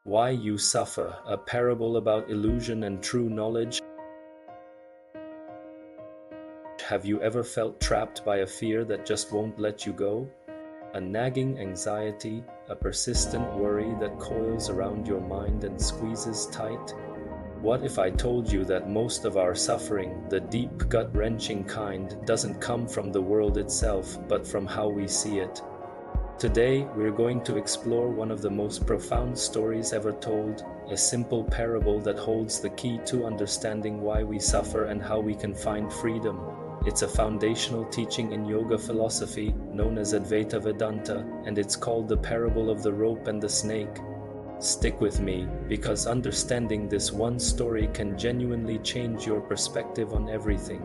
Why you suffer, a parable about illusion and true knowledge. Have you ever felt trapped by a fear that just won't let you go? A nagging anxiety, a persistent worry that coils around your mind and squeezes tight? What if I told you that most of our suffering, the deep, gut-wrenching kind, doesn't come from the world itself, but from how we see it? Today, we're going to explore one of the most profound stories ever told, a simple parable that holds the key to understanding why we suffer and how we can find freedom. It's a foundational teaching in yoga philosophy known as Advaita Vedanta, and it's called the parable of the rope and the snake. Stick with me, because understanding this one story can genuinely change your perspective on everything.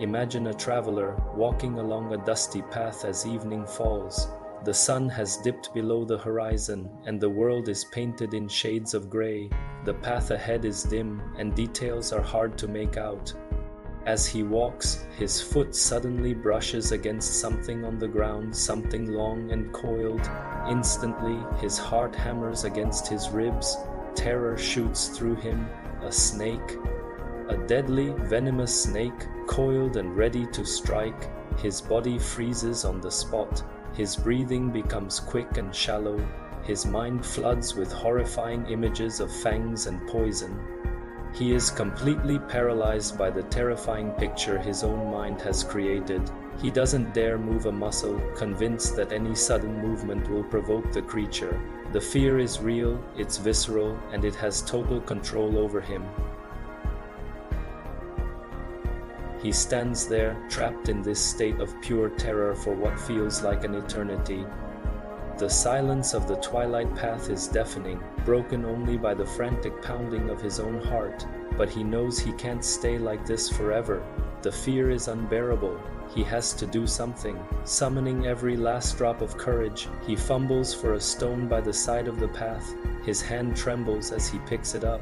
Imagine a traveler walking along a dusty path as evening falls. The sun has dipped below the horizon, and the world is painted in shades of gray. The path ahead is dim, and details are hard to make out. As he walks, his foot suddenly brushes against something on the ground, something long and coiled. Instantly, his heart hammers against his ribs. Terror shoots through him. A snake. A deadly, venomous snake, coiled and ready to strike. His body freezes on the spot. His breathing becomes quick and shallow. His mind floods with horrifying images of fangs and poison. He is completely paralyzed by the terrifying picture his own mind has created. He doesn't dare move a muscle, convinced that any sudden movement will provoke the creature. The fear is real, it's visceral, and it has total control over him. He stands there, trapped in this state of pure terror for what feels like an eternity. The silence of the twilight path is deafening, broken only by the frantic pounding of his own heart, but he knows he can't stay like this forever. The fear is unbearable. He has to do something. Summoning every last drop of courage, he fumbles for a stone by the side of the path. His hand trembles as he picks it up.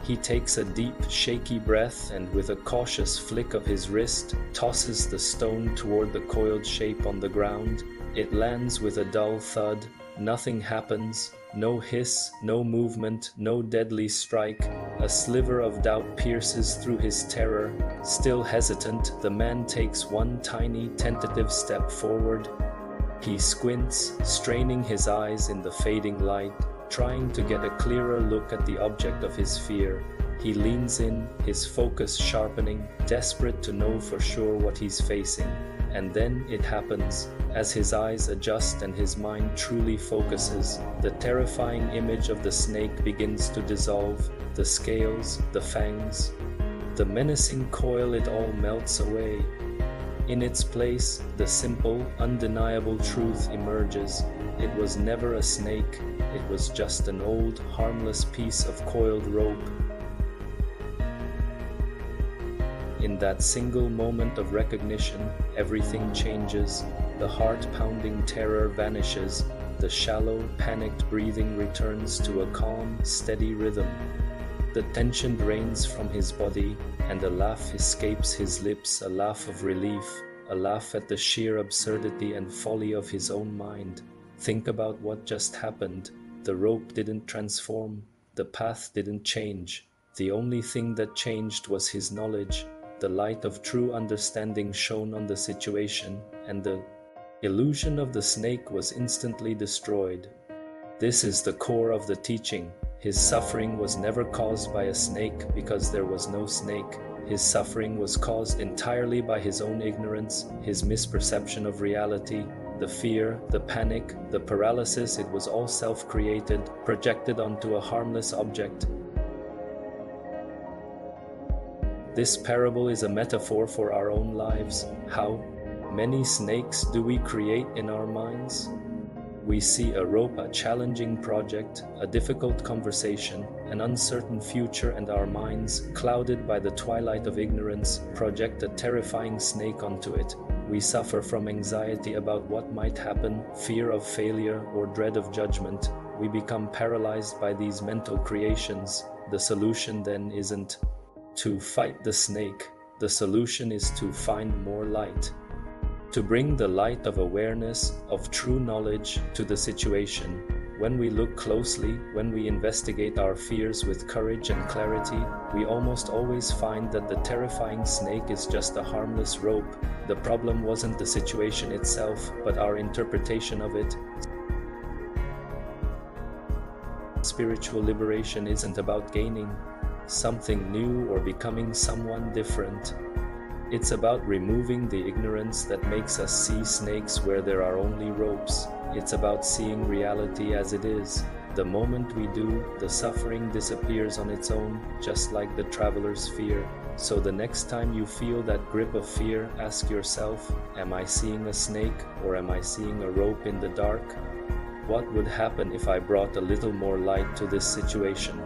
He takes a deep, shaky breath and, with a cautious flick of his wrist, tosses the stone toward the coiled shape on the ground. It lands with a dull thud. Nothing happens. No hiss, no movement, no deadly strike. A sliver of doubt pierces through his terror. Still hesitant, the man takes one tiny, tentative step forward. He squints, straining his eyes in the fading light, trying to get a clearer look at the object of his fear. He leans in, his focus sharpening, desperate to know for sure what he's facing. And then it happens. As his eyes adjust and his mind truly focuses, the terrifying image of the snake begins to dissolve. The scales, the fangs, the menacing coil, it all melts away. In its place, the simple, undeniable truth emerges. It was never a snake. It was just an old, harmless piece of coiled rope. In that single moment of recognition, everything changes. The heart-pounding terror vanishes. The shallow, panicked breathing returns to a calm, steady rhythm. The tension drains from his body, and a laugh escapes his lips, a laugh of relief, a laugh at the sheer absurdity and folly of his own mind. Think about what just happened. The rope didn't transform. The path didn't change. The only thing that changed was his knowledge. The light of true understanding shone on the situation, and the illusion of the snake was instantly destroyed. This is the core of the teaching. His suffering was never caused by a snake because there was no snake. His suffering was caused entirely by his own ignorance, his misperception of reality. The fear, the panic, the paralysis, it was all self-created, projected onto a harmless object. This parable is a metaphor for our own lives. How many snakes do we create in our minds? We see a rope, a challenging project, a difficult conversation, an uncertain future, and our minds, clouded by the twilight of ignorance, project a terrifying snake onto it. We suffer from anxiety about what might happen, fear of failure, or dread of judgment. We become paralyzed by these mental creations. The solution then isn't to fight the snake. The solution is to find more light. to bring the light of awareness, of true knowledge to the situation. When we look closely, when we investigate our fears with courage and clarity, we almost always find that the terrifying snake is just a harmless rope. The problem wasn't the situation itself, but our interpretation of it. Spiritual liberation isn't about gaining something new or becoming someone different. It's about removing the ignorance that makes us see snakes where there are only ropes. It's about seeing reality as it is. The moment we do, the suffering disappears on its own, just like the traveler's fear. So the next time you feel that grip of fear, ask yourself, am I seeing a snake or am I seeing a rope in the dark? What would happen if I brought a little more light to this situation?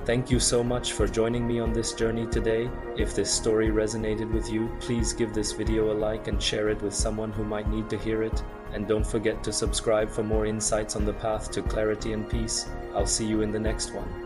Thank you so much for joining me on this journey today. If this story resonated with you, please give this video a like and share it with someone who might need to hear it. And don't forget to subscribe for more insights on the path to clarity and peace. I'll see you in the next one.